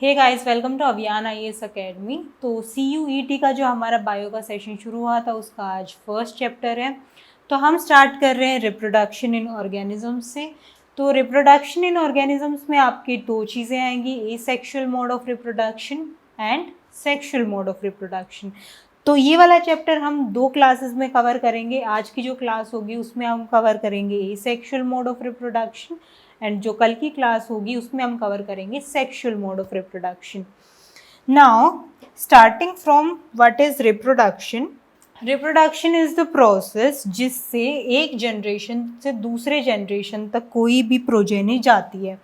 Hey guys, welcome to अभियान IAS academy. तो CUET का जो हमारा बायो का सेशन शुरू हुआ था उसका आज फर्स्ट चैप्टर है। तो हम स्टार्ट कर रहे हैं रिप्रोडक्शन इन ऑर्गेनिजम्स से। तो रिप्रोडक्शन इन ऑर्गेनिजम्स में आपकी दो चीज़ें आएंगी, asexual mode of reproduction and sexual mode of reproduction. तो ये वाला चैप्टर हम दो क्लासेस में कवर करेंगे। आज की जो क्लास होगी उसमें हम कवर करेंगे asexual mode of reproduction and जो कल की क्लास होगी उसमें हम कवर करेंगे sexual mode of reproduction. Now starting from what is reproduction. Reproduction is the process जिससे एक जनरेशन से दूसरे जनरेशन तक कोई भी प्रोजेनी जाती है।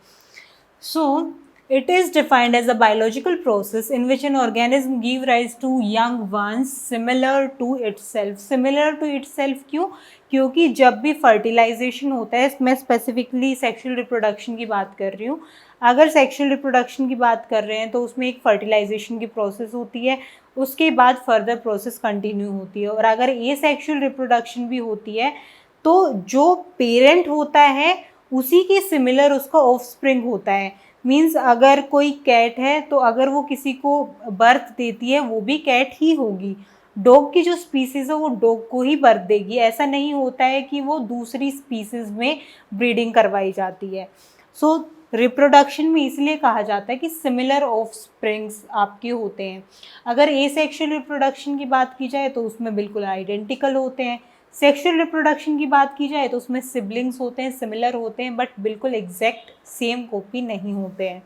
So, it is defined as a biological process in which an organism give rise to young ones similar to itself. Similar to itself क्यों? क्योंकि जब भी फर्टिलाइजेशन होता है, मैं स्पेसिफिकली सेक्सुअल रिप्रोडक्शन की बात कर रही हूँ। अगर सेक्सुअल रिप्रोडक्शन की बात कर रहे हैं तो उसमें एक फर्टिलाइजेशन की प्रोसेस होती है, उसके बाद फर्दर प्रोसेस कंटिन्यू होती है। और अगर ये सेक्सुअल रिप्रोडक्शन भी होती है तो जो पेरेंट होता है उसी के सिमिलर उसका ऑफस्प्रिंग होता है। मीन्स अगर कोई कैट है तो अगर वो किसी को बर्थ देती है वो भी कैट ही होगी। डॉग की जो स्पीसीज है वो डॉग को ही बर्थ देगी। ऐसा नहीं होता है कि वो दूसरी स्पीसीज में ब्रीडिंग करवाई जाती है। सो रिप्रोडक्शन में इसलिए कहा जाता है कि सिमिलर ऑफस्प्रिंग्स आपके होते हैं। अगर एसेक्सुअल रिप्रोडक्शन की बात की जाए तो उसमें बिल्कुल आइडेंटिकल होते हैं। सेक्सुअल रिप्रोडक्शन की बात की जाए तो उसमें सिबलिंग्स होते हैं, सिमिलर होते हैं, बट बिल्कुल एग्जैक्ट सेम कॉपी नहीं होते हैं।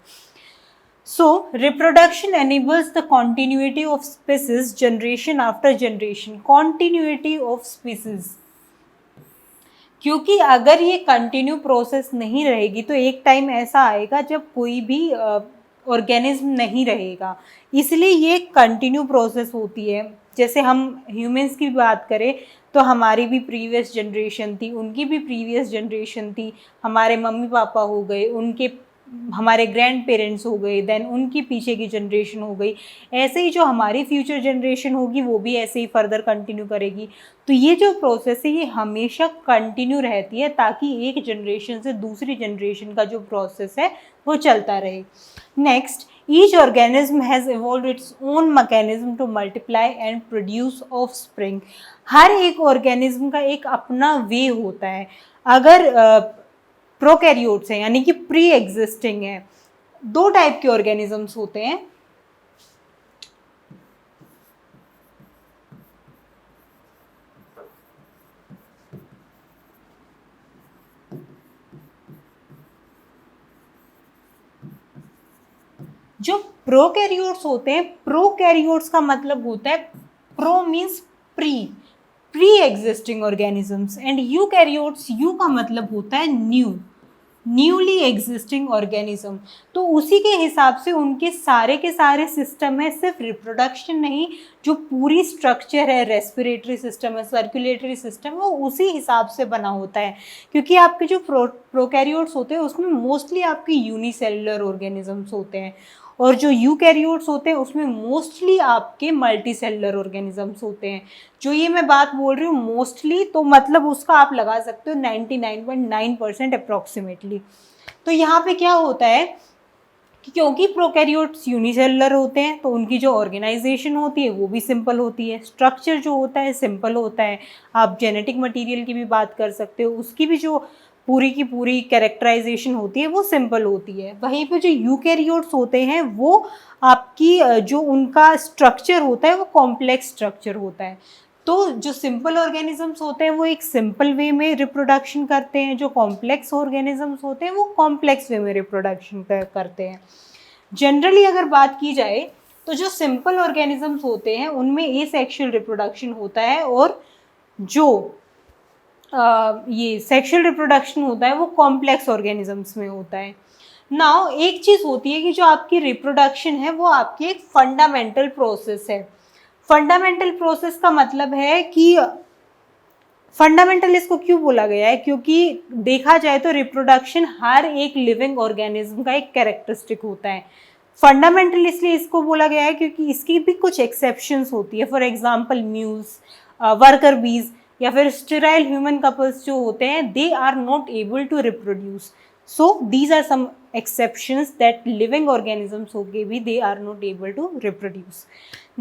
सो reproduction enables the continuity of species generation after generation. Continuity of species, क्योंकि अगर ये कंटिन्यू प्रोसेस नहीं रहेगी तो एक टाइम ऐसा आएगा जब कोई भी ऑर्गेनिज्म नहीं रहेगा। इसलिए ये कंटिन्यू प्रोसेस होती है। जैसे हम ह्यूमंस की बात करें तो हमारी भी प्रीवियस जनरेशन थी, उनकी भी प्रीवियस जनरेशन थी, हमारे मम्मी पापा हो गए, उनके हमारे ग्रैंड पेरेंट्स हो गए, देन उनकी पीछे की जनरेशन हो गई। ऐसे ही जो हमारी फ्यूचर जनरेशन होगी वो भी ऐसे ही फर्दर कंटिन्यू करेगी। तो ये जो प्रोसेस है ये हमेशा कंटिन्यू रहती है ताकि एक जनरेशन से दूसरी जनरेशन का जो प्रोसेस है वो चलता रहे। Next, each organism has evolve its own mechanism to multiply and produce offspring. हर एक ऑर्गेनिज्म का एक अपना वे होता है। अगर प्रोकैरियोट्स हैं यानी कि प्री एग्जिस्टिंग है, दो टाइप के ऑर्गेनिजम्स होते हैं। जो प्रोकैरियोट्स होते हैं, प्रोकैरियोट्स का मतलब होता है pro means pre existing organisms and eukaryotes, you का मतलब होता है न्यूली एग्जिस्टिंग ऑर्गेनिज्म। तो उसी के हिसाब से उनके सारे के सारे सिस्टम है, सिर्फ रिप्रोडक्शन नहीं, जो पूरी स्ट्रक्चर है, रेस्पिरेटरी सिस्टम है, सर्कुलेटरी सिस्टम है, वो उसी हिसाब से बना होता है। क्योंकि आपके जो प्रोकैरियोट्स होते हैं उसमें मोस्टली आपके यूनिसेलुलर ऑर्गेनिजम्स होते हैं और जो यूकैरियोट्स होते हैं उसमें मोस्टली आपके मल्टीसेलुलर ऑर्गेनिजम्स होते हैं। जो ये मैं बात बोल रही हूँ मोस्टली, तो मतलब उसका आप लगा सकते हो 99.9% अप्रॉक्सीमेटली। तो यहाँ पे क्या होता है कि क्योंकि प्रोकैरियोट्स यूनिसेलुलर होते हैं तो उनकी जो ऑर्गेनाइजेशन होती है वो भी सिंपल होती है, स्ट्रक्चर जो होता है सिंपल होता है। आप जेनेटिक मटेरियल की भी बात कर सकते हो, उसकी भी जो पूरी की पूरी कैरेक्टराइजेशन होती है वो सिंपल होती है। वहीं पे जो यूकैरियोट्स होते हैं वो आपकी जो उनका स्ट्रक्चर होता है वो कॉम्प्लेक्स स्ट्रक्चर होता है। तो जो सिंपल ऑर्गेनिजम्स होते हैं वो एक सिंपल वे में रिप्रोडक्शन करते हैं, जो कॉम्प्लेक्स ऑर्गेनिजम्स होते हैं वो कॉम्प्लेक्स वे में रिप्रोडक्शन करते हैं। जनरली अगर बात की जाए तो जो सिंपल ऑर्गेनिजम्स होते हैं उनमें एसेक्सुअल रिप्रोडक्शन होता है और जो ये सेक्सुअल रिप्रोडक्शन होता है वो कॉम्प्लेक्स ऑर्गेनिजम्स में होता है। नाउ एक चीज़ होती है कि जो आपकी रिप्रोडक्शन है वो आपकी एक फंडामेंटल प्रोसेस है। फंडामेंटल प्रोसेस का मतलब है कि फंडामेंटल इसको क्यों बोला गया है, क्योंकि देखा जाए तो रिप्रोडक्शन हर एक लिविंग ऑर्गेनिज्म का एक कैरेक्टरिस्टिक होता है। फंडामेंटल इसलिए इसको बोला गया है क्योंकि इसकी भी कुछ एक्सेप्शंस होती है। फॉर एग्जांपल म्यूल्स, वर्कर बीज या फिर स्टेराइल ह्यूमन कपल्स जो होते हैं they are not able to reproduce. So these are some exceptions that living organisms हो गए भी they are not able to reproduce.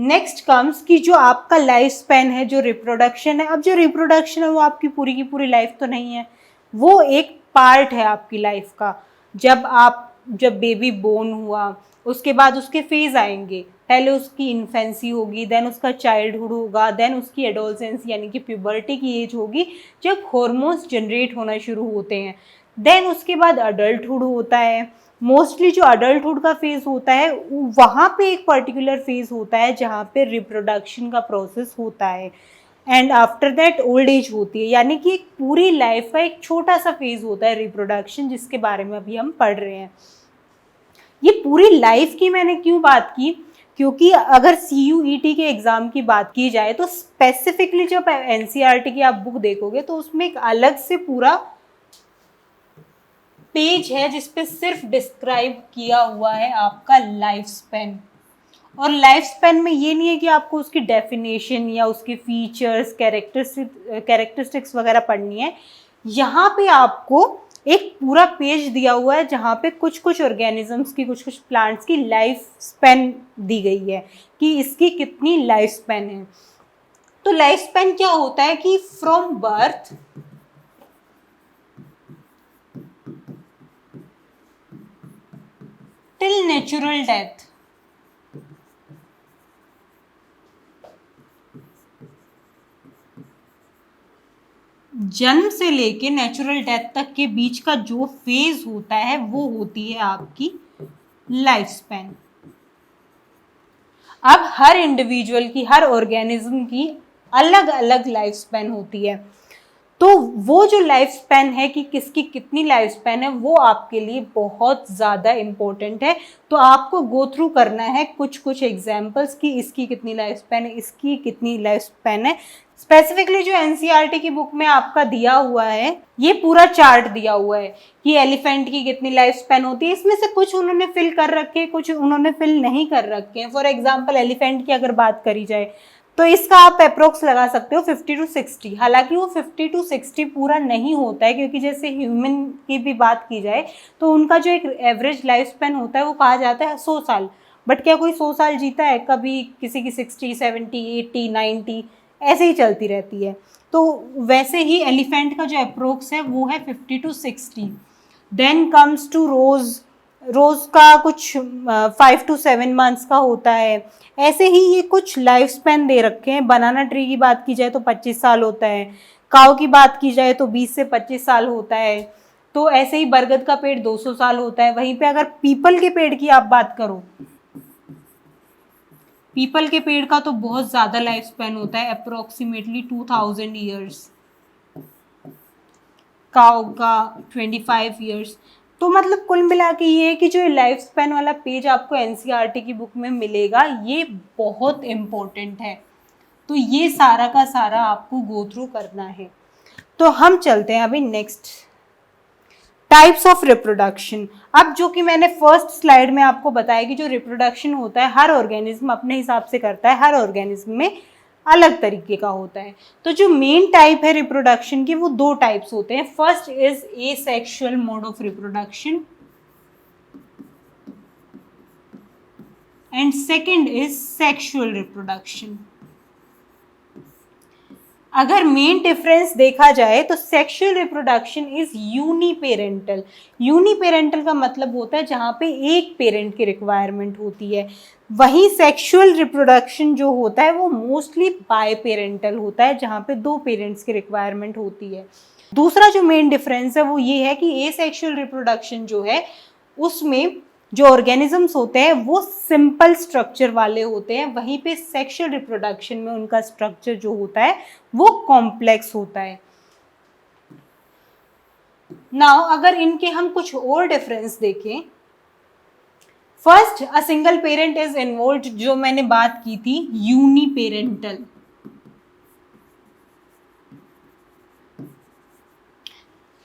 Next comes कि जो आपका लाइफ स्पैन है, जो रिप्रोडक्शन है, अब जो रिप्रोडक्शन है वो आपकी पूरी की पूरी लाइफ तो नहीं है, वो एक पार्ट है आपकी लाइफ का. जब बेबी बोर्न हुआ उसके बाद उसके फेज आएंगे, पहले उसकी इन्फेंसी होगी, देन उसका चाइल्डहुड होगा, देन उसकी एडोलसेंस यानी कि प्यूबर्टी की एज होगी जब हॉर्मोन्स जनरेट होना शुरू होते हैं, देन उसके बाद अडल्टहुड होता है. मोस्टली जो अडल्टहुड का फेज होता है वहाँ पे एक पर्टिकुलर फेज होता है जहाँ पे रिप्रोडक्शन का प्रोसेस होता है, and after that old age होती है. यानी कि एक पूरी लाइफ का एक छोटा सा फेज होता है रिप्रोडक्शन, जिसके बारे में अभी हम पढ़ रहे हैं. ये पूरी लाइफ की मैंने क्यों बात की, क्योंकि अगर CUET के एग्ज़ाम की बात की जाए तो स्पेसिफिकली जब NCERT की आप बुक देखोगे तो उसमें एक अलग से पूरा पेज है जिसपे सिर्फ डिस्क्राइब किया हुआ है आपका लाइफ स्पैन. और लाइफ स्पैन में ये नहीं है कि आपको उसकी डेफिनेशन या उसके फीचर्स, कैरेक्टरिस्टिक्स वगैरह पढ़नी है. यहाँ पे आपको एक पूरा पेज दिया हुआ है जहाँ पे कुछ कुछ ऑर्गेनिजम्स की, कुछ कुछ प्लांट्स की लाइफ स्पैन दी गई है कि इसकी कितनी लाइफ स्पैन है. तो लाइफ स्पैन क्या होता है कि from birth till natural death, जन्म से लेके नेचुरल डेथ तक के बीच का जो फेज होता है वो होती है आपकी लाइफ स्पैन. अब हर इंडिविजुअल की, हर ऑर्गेनिज्म की अलग अलग लाइफ स्पैन होती है. तो वो जो लाइफ स्पैन है कि किसकी कितनी लाइफ स्पैन है वो आपके लिए बहुत ज़्यादा इम्पोर्टेंट है. तो आपको गो थ्रू करना है कुछ कुछ एग्जाम्पल्स कि इसकी कितनी लाइफ स्पैन है, इसकी कितनी लाइफ स्पैन है. स्पेसिफिकली जो NCERT की बुक में आपका दिया हुआ है, ये पूरा चार्ट दिया हुआ है कि एलिफेंट की कितनी लाइफ स्पैन होती है. इसमें से कुछ उन्होंने फिल कर रखे, कुछ उन्होंने फिल नहीं कर रखे हैं. फॉर एग्जाम्पल एलिफेंट की अगर बात करी जाए तो इसका आप अप्रोक्स लगा सकते हो 50 to 60. हालांकि वो 50 to 60 पूरा नहीं होता है, क्योंकि जैसे ह्यूमन की भी बात की जाए तो उनका जो एक एवरेज लाइफ स्पैन होता है वो कहा जाता है 100 साल. बट क्या कोई 100 साल जीता है? कभी किसी की 60, 70, 80, 90 ऐसे ही चलती रहती है. तो वैसे ही एलिफेंट का जो अप्रोक्स है वो है 50 to 60. Then comes two rows का कुछ 5 to 7 मंथ्स का होता है. ऐसे ही ये कुछ लाइफ स्पैन दे रखे हैं. बनाना ट्री की बात की जाए तो 25 साल होता है, काऊ की बात की जाए तो 20 से 25 साल होता है. तो ऐसे ही बरगद का पेड़ 200 साल होता है. वहीं पे अगर पीपल के पेड़ की आप बात करो, पीपल के पेड़ का तो बहुत ज़्यादा लाइफ स्पैन होता है, अप्रोक्सीमेटली 2000 ईयर्स. काऊ का 25 ईयर्स. तो मतलब कुल मिला के ये है कि जो लाइफ स्पैन वाला पेज आपको NCERT की बुक में मिलेगा ये बहुत इम्पोर्टेंट है. तो ये सारा का सारा आपको गो थ्रू करना है. तो हम चलते हैं अभी नेक्स्ट, टाइप्स ऑफ रिप्रोडक्शन. अब जो कि मैंने फर्स्ट स्लाइड में आपको बताया कि जो रिप्रोडक्शन होता है हर ऑर्गेनिज्म अपने हिसाब से करता है, हर ऑर्गेनिज्म में अलग तरीके का होता है. तो जो मेन टाइप है रिप्रोडक्शन की वो दो टाइप्स होते हैं. First is asexual mode of reproduction and second is sexual reproduction. अगर मेन डिफरेंस देखा जाए तो sexual reproduction is uniparental. Uniparental का मतलब होता है जहाँ पे एक पेरेंट की रिक्वायरमेंट होती है. वहीं सेक्सुअल रिप्रोडक्शन जो होता है वो मोस्टली बाय पेरेंटल होता है, जहाँ पे दो पेरेंट्स की रिक्वायरमेंट होती है. दूसरा जो मेन डिफरेंस है वो ये है कि एसेक्सुअल रिप्रोडक्शन जो है उसमें जो ऑर्गेनिजम्स होते हैं वो सिंपल स्ट्रक्चर वाले होते हैं, वहीं पे सेक्सुअल रिप्रोडक्शन में उनका स्ट्रक्चर जो होता है वो कॉम्प्लेक्स होता है. नाउ अगर इनके हम कुछ और डिफरेंस देखें, first a single parent is involved, जो मैंने बात की थी uniparental.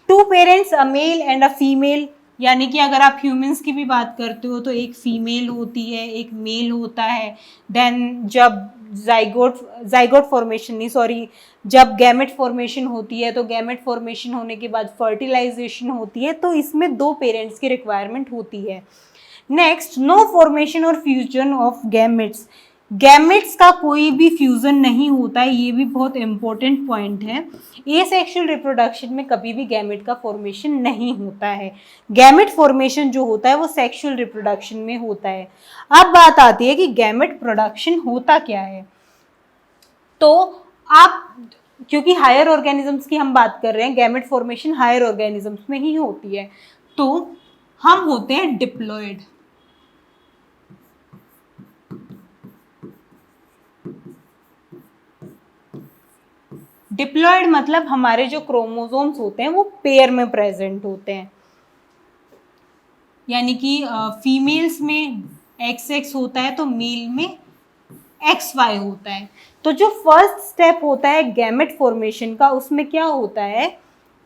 Two parents, a male and a female, यानी कि अगर आप ह्यूमंस की भी बात करते हो तो एक फीमेल होती है, एक मेल होता है। देन जब जाइगोट फॉर्मेशन नहीं, सॉरी, जब गैमेट फॉर्मेशन होती है तो गैमेट फॉर्मेशन होने के बाद फर्टिलाइजेशन होती है, तो इसमें 2 पेरेंट्स की रिक्वायरमेंट होती है। नेक्स्ट, नो फॉर्मेशन और फ्यूजन ऑफ गैमेट्स। गैमेट्स का कोई भी फ्यूजन नहीं होता है, ये भी बहुत इंपॉर्टेंट पॉइंट है। एसेक्सुअल रिप्रोडक्शन में कभी भी गैमेट का फॉर्मेशन नहीं होता है। गैमेट फॉर्मेशन जो होता है वो सेक्सुअल रिप्रोडक्शन में होता है। अब बात आती है कि गैमेट प्रोडक्शन होता क्या है। तो आप, क्योंकि हायर ऑर्गेनिजम्स की हम बात कर रहे हैं, गैमेट फॉर्मेशन हायर ऑर्गेनिजम्स में ही होती है, तो हम होते हैं डिप्लॉयड। डिप्लॉयड मतलब हमारे जो क्रोमोसोम्स होते हैं वो पेयर में प्रेजेंट होते हैं, यानी कि फीमेल्स में XX होता है तो मेल में XY होता है। तो जो फर्स्ट स्टेप होता है गैमेट फॉर्मेशन का, उसमें क्या होता है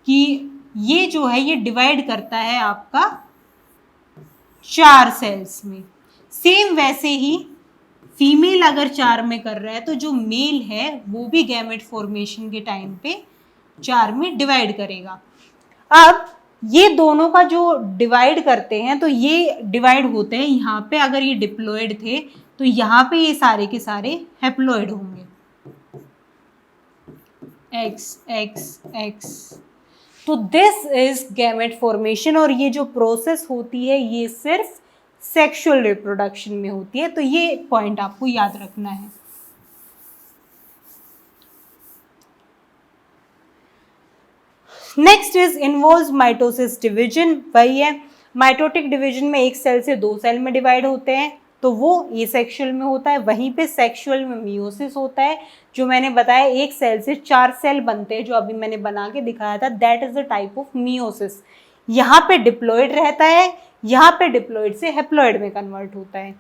कि ये जो है ये डिवाइड करता है आपका 4 सेल्स में। सेम वैसे ही फीमेल अगर 4 में कर रहा है तो जो मेल है वो भी गैमेट फॉर्मेशन के टाइम पे 4 में डिवाइड करेगा। अब ये दोनों का जो डिवाइड करते हैं तो ये डिवाइड होते हैं यहाँ पे, अगर ये डिप्लॉयड थे तो यहाँ पे ये सारे के सारे हैप्लॉयड होंगे, X X X। तो दिस इज गैमेट फॉर्मेशन, और ये जो प्रोसेस होती है ये सिर्फ सेक्सुअल रिप्रोडक्शन में होती है, तो ये पॉइंट आपको याद रखना है। Next is involve mitosis division. वही है, माइटोटिक डिवीजन में एक सेल से 2 सेल में डिवाइड होते हैं, तो वो एसेक्सुअल में होता है। वहीं पे सेक्सुअल में मियोसिस होता है, जो मैंने बताया एक सेल से 4 सेल बनते हैं, जो अभी मैंने बना के दिखाया था, that is the type of meiosis. यहाँ पे डिप्लॉयड रहता है, यहाँ पे डिप्लॉयड से हैप्लॉयड में कन्वर्ट होता है।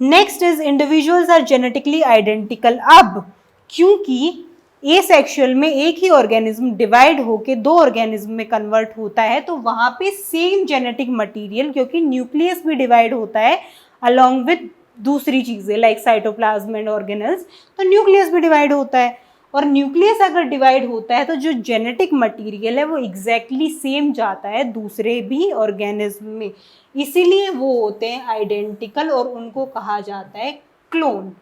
Next is individuals are genetically identical. अब क्योंकि एसेक्सुअल में एक ही ऑर्गेनिज्म डिवाइड होके 2 ऑर्गेनिज्म में कन्वर्ट होता है, तो वहां पे सेम जेनेटिक मटेरियल, क्योंकि न्यूक्लियस भी डिवाइड होता है अलॉन्ग विद दूसरी चीजें लाइक साइटोप्लाज्म एंड ऑर्गेनेल्स, तो न्यूक्लियस भी डिवाइड होता है। और न्यूक्लियस अगर डिवाइड होता है तो जो जेनेटिक मटेरियल है वो एग्जैक्टली सेम जाता है दूसरे भी ऑर्गेनिज्म में, इसीलिए वो होते हैं आइडेंटिकल और उनको कहा जाता है क्लोन।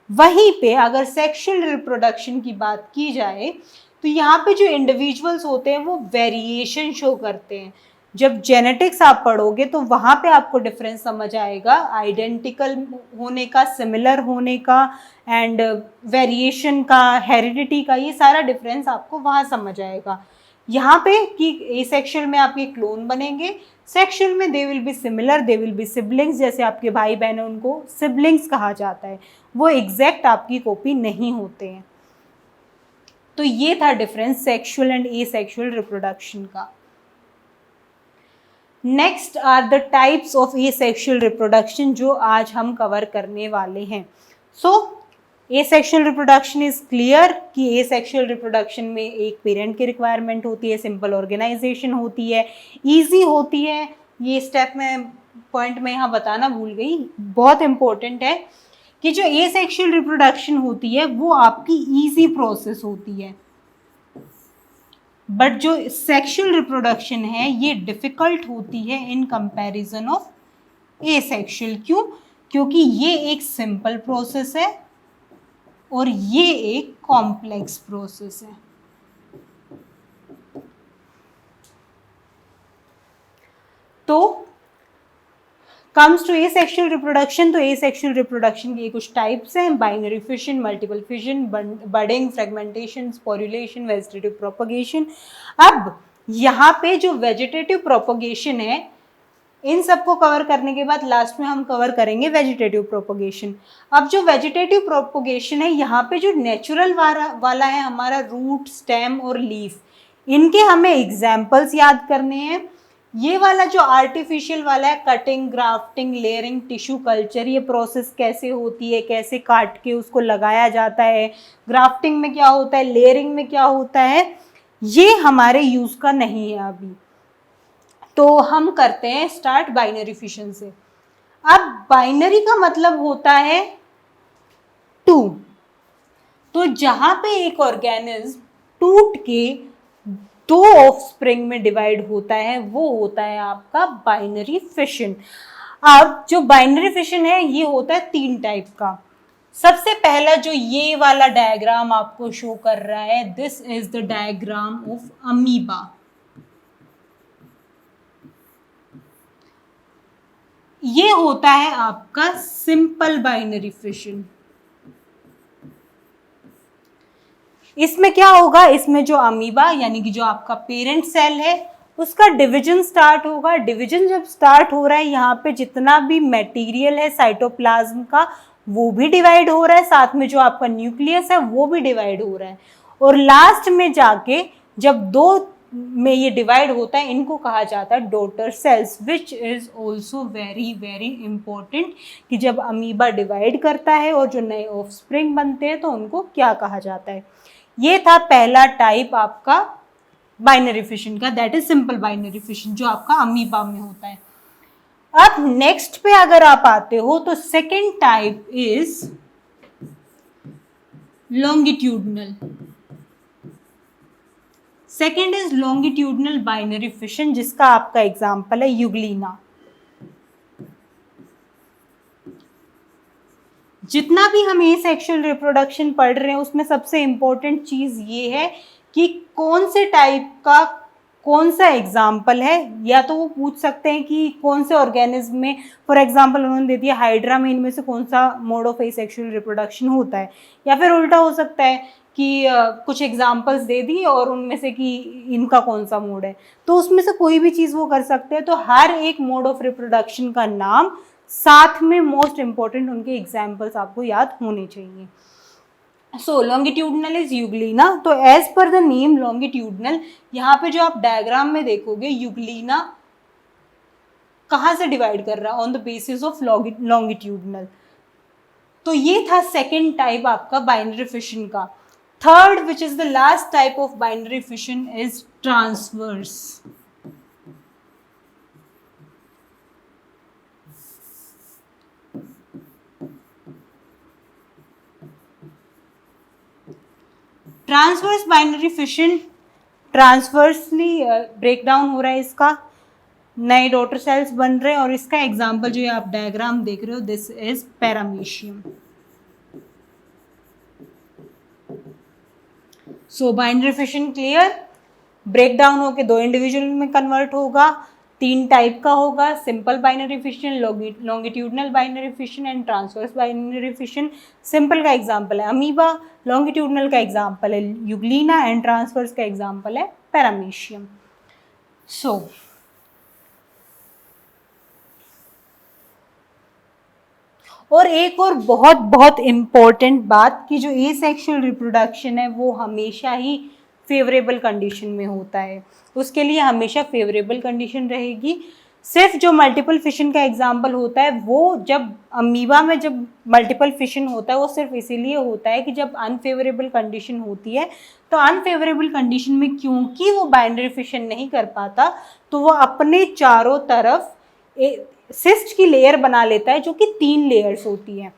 वहीं पे अगर सेक्सुअल रिप्रोडक्शन की बात की जाए तो यहाँ पे जो इंडिविजुअल्स होते हैं वो वेरिएशन शो करते हैं। जब जेनेटिक्स आप पढ़ोगे तो वहाँ पे आपको डिफरेंस समझ आएगा, आइडेंटिकल होने का, सिमिलर होने का, एंड वेरिएशन का, हेरिडिटी का, ये सारा डिफरेंस आपको वहाँ समझ आएगा। यहाँ पे कि एसेक्सुअल में आपके क्लोन बनेंगे, सेक्सुअल में they will be similar, they will be siblings, जैसे आपके भाई बहन है उनको सिबलिंग्स कहा जाता है, वो एग्जैक्ट आपकी कॉपी नहीं होते हैं। तो ये था difference sexual and asexual reproduction का। Next are the types of asexual reproduction, जो आज हम कवर करने वाले हैं। So asexual reproduction is clear कि एसेक्सुअल रिप्रोडक्शन में एक पेरेंट की रिक्वायरमेंट होती है, सिंपल ऑर्गेनाइजेशन होती है, ईजी होती है। ये स्टेप में पॉइंट में यहाँ बताना भूल गई, बहुत इंपॉर्टेंट है कि जो एसेक्सुअल रिप्रोडक्शन होती है वो आपकी ईजी प्रोसेस होती है, बट जो सेक्सुअल रिप्रोडक्शन है ये डिफिकल्ट होती है इन कंपैरिजन ऑफ एसेक्सुअल। क्यों? क्योंकि ये एक सिंपल प्रोसेस है और ये एक कॉम्प्लेक्स प्रोसेस है। तो कम्स टू एसेक्सुअल रिप्रोडक्शन, तो एसेक्सुअल रिप्रोडक्शन के कुछ टाइप्स हैं, binary fission, multiple fission, budding, fragmentation, sporulation, vegetative propagation. अब यहाँ पे जो वेजिटेटिव प्रोपगेशन है, इन सबको कवर करने के बाद लास्ट में हम कवर करेंगे वेजिटेटिव प्रोपगेशन। अब जो वेजिटेटिव प्रोपगेशन है, यहाँ पे जो नेचुरल वाला है हमारा रूट, स्टेम और लीफ, इनके हमें एग्जाम्पल्स याद करने हैं। ये वाला जो आर्टिफिशियल वाला है, cutting, grafting, layering, tissue culture, ये प्रोसेस कैसे होती है, कैसे काट के उसको लगाया जाता है, ग्राफ्टिंग में क्या होता है, लेयरिंग में क्या होता है, ये हमारे यूज का नहीं है अभी। तो हम करते हैं स्टार्ट बाइनरी फिशन से। अब बाइनरी का मतलब होता है 2। तो जहां पे एक ऑर्गेनिज्म टूट के 2 ऑफस्प्रिंग में डिवाइड होता है वो होता है आपका बाइनरी फिशन। अब जो बाइनरी फिशन है ये होता है 3 टाइप का। सबसे पहला जो ये वाला डायग्राम आपको शो कर रहा है, this is the diagram of amoeba. ये होता है आपका सिंपल बाइनरी फिशन। इसमें क्या होगा, इसमें जो अमीबा यानी कि जो आपका पेरेंट सेल है उसका डिवीजन स्टार्ट होगा। डिवीजन जब स्टार्ट हो रहा है, यहाँ पे जितना भी मटेरियल है साइटोप्लाज्म का वो भी डिवाइड हो रहा है, साथ में जो आपका न्यूक्लियस है वो भी डिवाइड हो रहा है, और लास्ट में जाके जब 2 में ये डिवाइड होता है इनको कहा जाता है daughter cells, which is also very very important कि जब अमीबा डिवाइड करता है और जो नए ऑफस्प्रिंग बनते हैं तो उनको क्या कहा जाता है। ये था पहला टाइप आपका बाइनरी फिशन का, that is simple binary fission जो आपका अमीबा में होता है। अब नेक्स्ट पे अगर आप आते हो तो second type is longitudinal. Second is longitudinal binary fission, जिसका आपका एग्जाम्पल है यूग्लिना। जितना भी हम ये सेक्सुअल रिप्रोडक्शन पढ़ रहे हैं उसमें सबसे इंपॉर्टेंट चीज ये है कि कौन से टाइप का कौन सा एग्जाम्पल है, या तो वो पूछ सकते हैं कि कौन से ऑर्गेनिज्म में, फॉर एग्जाम्पल उन्होंने दे दिया हाइड्रा में इनमें से कौन सा मोड ऑफ एसेक्सुअल रिप्रोडक्शन होता है, या फिर उल्टा हो सकता है कि कुछ एग्जाम्पल्स दे दी और उनमें से कि इनका कौन सा मोड है, तो उसमें से कोई भी चीज़ वो कर सकते हैं। तो हर एक मोड ऑफ रिप्रोडक्शन का नाम साथ में मोस्ट इंपॉर्टेंट उनके एग्जाम्पल्स आपको याद होने चाहिए। So longitudinal is euglena. तो as per the name longitudinal, यहाँ पे जो आप डायग्राम में देखोगे यूग्लिना कहाँ से डिवाइड कर रहा है, on the basis of longitudinal. तो ये था सेकेंड टाइप आपका बाइनरी फिशन का। Third which is the last type of binary fission is transverse. Transverse binary fission, transversely break down हो रहा है, इसका नए डॉटर सेल्स बन रहे हैं, और इसका एग्जांपल जो आप डायग्राम देख रहे हो this is paramecium. So binary fission clear, break down होकर 2 इंडिविजुअल में कन्वर्ट होगा, 3 टाइप का होगा, simple binary fission, longitudinal binary fission and transverse binary fission. Simple का एग्जांपल है अमीबा, लॉन्गिट्यूडनल का एग्जांपल है यूग्लिना एंड ट्रांसवर्स का एग्जांपल है पैरामीशियम। सो और एक और बहुत बहुत इम्पोर्टेंट बात कि जो एसेक्सुअल रिप्रोडक्शन है वो हमेशा ही फेवरेबल कंडीशन में होता है, उसके लिए हमेशा फेवरेबल कंडीशन रहेगी। सिर्फ जो मल्टीपल फिशन का एग्जाम्पल होता है वो जब अमीबा में जब मल्टीपल फिशन होता है वो सिर्फ इसीलिए होता है कि जब अनफेवरेबल कंडीशन होती है, तो अनफेवरेबल कंडीशन में क्योंकि वो बाइनरी फिशन नहीं कर पाता तो वो अपने चारों तरफ सिस्ट की लेयर बना लेता है जो कि 3 लेयर्स होती हैं।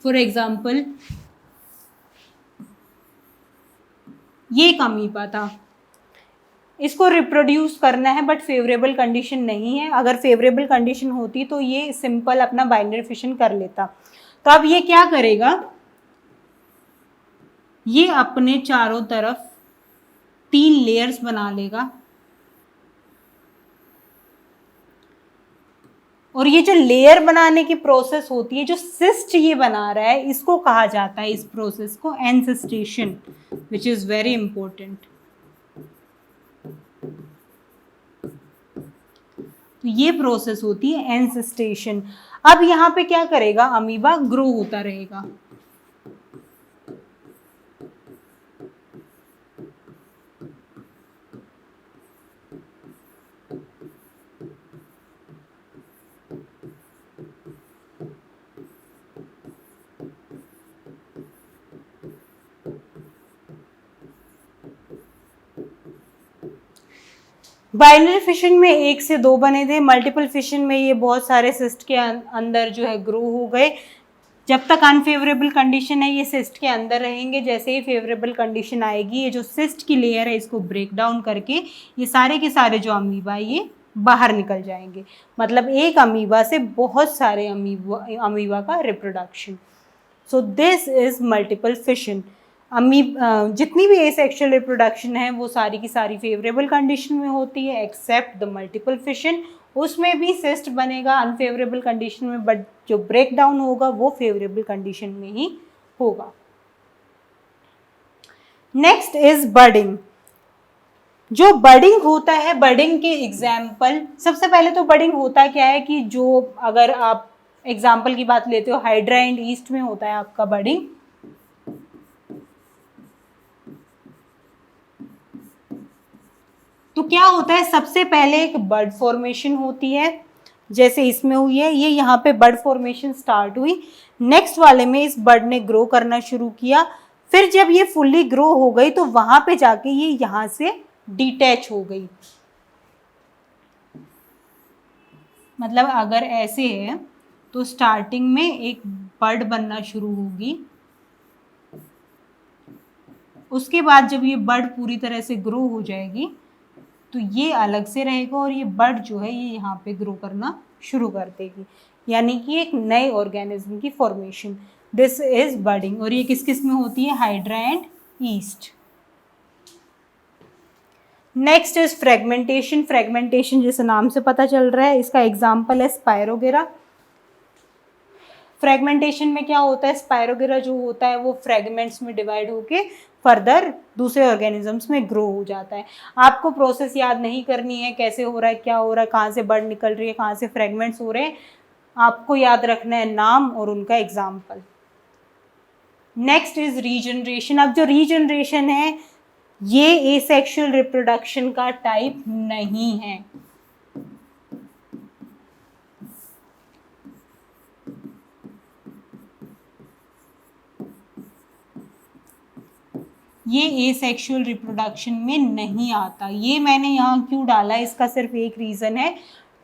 फॉर एग्जाम्पल ये एक अमीबा था, इसको रिप्रोड्यूस करना है बट फेवरेबल कंडीशन नहीं है, अगर फेवरेबल कंडीशन होती तो ये सिंपल अपना बाइनरी फिशन कर लेता। तो अब ये क्या करेगा, ये अपने चारों तरफ 3 लेयर्स बना लेगा, और ये जो लेयर बनाने की प्रोसेस होती है, जो सिस्ट ये बना रहा है, इसको कहा जाता है इस प्रोसेस को एनसिस्टेशन, विच इज वेरी इंपॉर्टेंट। तो ये प्रोसेस होती है एनसिस्टेशन। अब यहाँ पे क्या करेगा, अमीबा ग्रो होता रहेगा। बाइनरी फिशन में 1 से 2 बने थे, मल्टीपल फिशन में ये बहुत सारे सिस्ट के अंदर जो है ग्रो हो गए। जब तक अनफेवरेबल कंडीशन है ये सिस्ट के अंदर रहेंगे, जैसे ही फेवरेबल कंडीशन आएगी ये जो सिस्ट की लेयर है इसको ब्रेक डाउन करके ये सारे के सारे जो अमीबा ये बाहर निकल जाएंगे। मतलब एक अमीबा से बहुत सारे अमीबा का reproduction. So this is multiple fission. जितनी भी एसेक्सुअल रिप्रोडक्शन है वो सारी की सारी फेवरेबल कंडीशन में होती है एक्सेप्ट द मल्टीपल फिशन। उसमें भी सिस्ट बनेगा अनफेवरेबल कंडीशन में, बट जो ब्रेक डाउन होगा वो फेवरेबल कंडीशन में ही होगा। Next is budding. जो बडिंग होता है, बडिंग के एग्जाम्पल, सबसे पहले तो बडिंग होता क्या है कि जो अगर आप एग्जाम्पल की बात लेते हो हाइड्रा एंड ईस्ट में होता है आपका बडिंग। तो क्या होता है, सबसे पहले एक बड फॉर्मेशन होती है जैसे इसमें हुई है, ये यहाँ पे बड फॉर्मेशन स्टार्ट हुई। नेक्स्ट वाले में इस बड ने ग्रो करना शुरू किया, फिर जब ये फुल्ली ग्रो हो गई तो वहां पे जाके ये यहाँ से डिटैच हो गई। मतलब अगर ऐसे है तो स्टार्टिंग में एक बड बनना शुरू होगी, उसके बाद जब ये बड पूरी तरह से ग्रो हो जाएगी तो ये अलग से रहेगा और ये बड जो है ये यहाँ पे ग्रो करना शुरू कर देगी, यानी कि एक नए ऑर्गेनिज्म की फॉर्मेशन। This is budding. और ये किस किस में होती है, hydra and east. Next is fragmentation. Fragmentation जैसे नाम से पता चल रहा है, इसका एग्जाम्पल है स्पायरोगेरा। फ्रेगमेंटेशन में क्या होता है, स्पायरोगेरा जो होता है वो फ्रेगमेंट्स में डिवाइड होके फर्दर दूसरे ऑर्गेनिजम्स में ग्रो हो जाता है। आपको प्रोसेस याद नहीं करनी है कैसे हो रहा है, क्या हो रहा है, कहाँ से बड निकल रही है, कहाँ से फ्रेगमेंट्स हो रहे हैं, आपको याद रखना है नाम और उनका एग्जाम्पल। Next is regeneration. अब जो रीजनरेशन है ये एसेक्सुअल रिप्रोडक्शन का टाइप नहीं है। ये एसेक्सुअल रिप्रोडक्शन में नहीं आता। ये मैंने यहाँ क्यों डाला, इसका सिर्फ एक रीज़न है,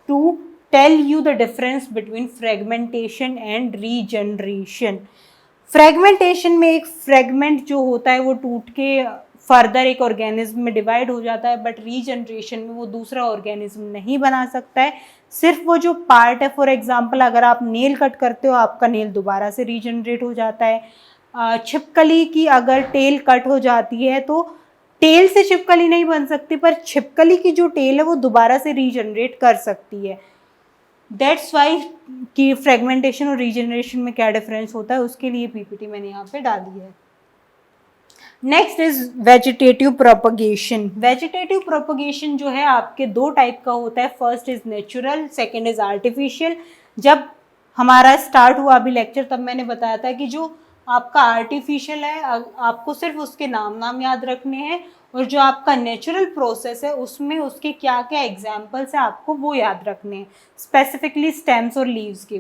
to tell you the difference between fragmentation and regeneration. Fragmentation में एक फ्रेगमेंट जो होता है वो टूट के फर्दर एक ऑर्गेनिज्म में डिवाइड हो जाता है, बट रीजनरेशन में वो दूसरा ऑर्गेनिज्म नहीं बना सकता है। सिर्फ वो जो पार्ट है, फॉर एग्जांपल अगर आप नेल कट करते हो आपका नेल दोबारा से रीजनरेट हो जाता है। छिपकली की अगर टेल कट हो जाती है तो टेल से छिपकली नहीं बन सकती, पर छिपकली की जो टेल है वो दोबारा से रीजनरेट कर सकती है। दैट्स वाई कि फ्रेगमेंटेशन और रीजनरेशन में क्या डिफरेंस होता है उसके लिए पीपीटी मैंने यहाँ पे डाली है। Next is vegetative propagation. Vegetative propagation जो है आपके दो टाइप का होता है, first is natural, second is artificial. जब हमारा स्टार्ट हुआ अभी लेक्चर तब मैंने बताया था कि जो आपका आर्टिफिशियल है आपको सिर्फ उसके नाम याद रखने हैं, और जो आपका नेचुरल प्रोसेस है उसमें उसके क्या क्या एग्जाम्पल्स है आपको वो याद रखने हैं, स्पेसिफिकली स्टेम्स और लीव्स के।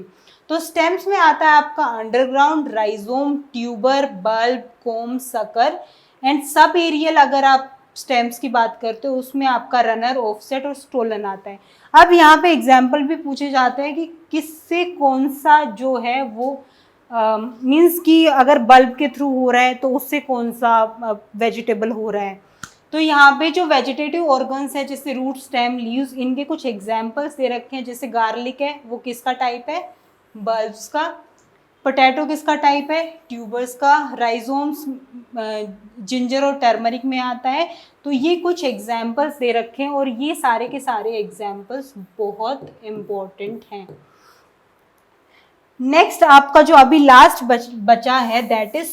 तो स्टेम्स में आता है आपका underground, rhizome, tuber, bulb, corm, sucker and subaerial. अगर आप स्टेम्स की बात करते हो उसमें आपका रनर, ऑफसेट और स्टोलन आता है। अब यहाँ पे एग्जाम्पल भी पूछे जाते हैं कि किससे कौन सा जो है वो मीन्स कि अगर बल्ब के थ्रू हो रहा है तो उससे कौन सा वेजिटेबल हो रहा है। तो यहाँ पे जो वेजिटेटिव ऑर्गन्स है जैसे रूट, स्टेम, लीव्स, इनके कुछ एग्जाम्पल्स दे रखे हैं। जैसे गार्लिक है वो किसका टाइप है, बल्ब्स का। पोटैटो किसका टाइप है, ट्यूबर्स का। राइजोम्स जिंजर और टर्मरिक में आता है। तो ये कुछ एग्जाम्पल्स दे रखे हैं और ये सारे के सारे एग्जाम्पल्स बहुत इम्पोर्टेंट हैं। नेक्स्ट आपका जो अभी लास्ट बचा है that is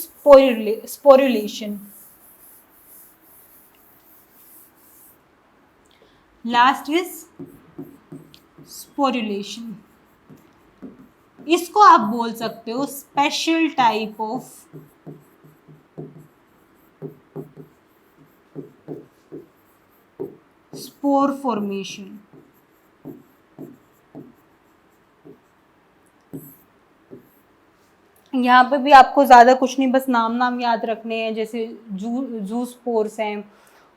sporulation. Last is sporulation. इसको आप बोल सकते हो special type of spore formation. यहाँ पे भी आपको ज़्यादा कुछ नहीं, बस नाम याद रखने हैं। जैसे जू स्पोर्स हैं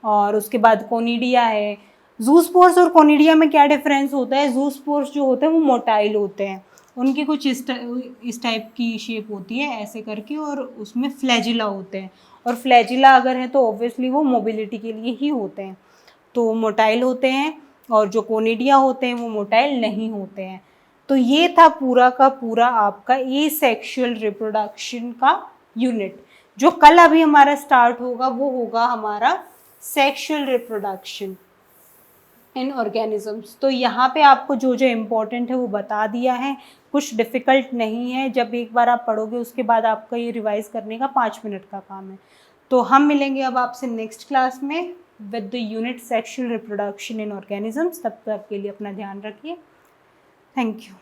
और उसके बाद कोनिडिया है, जूस्पोर्स और कोनिडिया में क्या डिफरेंस होता है? जूस्पोर्स जो होते हैं वो मोटाइल होते हैं, उनकी कुछ इस टाइप की शेप होती है ऐसे करके, और उसमें फ्लैजिला होते हैं, और फ्लैजिला अगर है तो ऑब्वियसली वो मोबिलिटी के लिए ही होते हैं, तो मोटाइल होते हैं। और जो कोनिडिया होते हैं वो मोटाइल नहीं होते हैं। तो ये था पूरा का पूरा आपका एसेक्सुअल रिप्रोडक्शन का यूनिट। जो कल अभी हमारा स्टार्ट होगा वो होगा हमारा सेक्सुअल रिप्रोडक्शन इन ऑर्गेनिजम्स। तो यहाँ पे आपको जो जो इम्पोर्टेंट है वो बता दिया है, कुछ डिफ़िकल्ट नहीं है। जब एक बार आप पढ़ोगे उसके बाद आपका ये रिवाइज करने का 5 मिनट का काम है। तो हम मिलेंगे अब आपसे नेक्स्ट क्लास में with the unit sexual reproduction in organisms. तब तक के लिए अपना ध्यान रखिए। Thank you.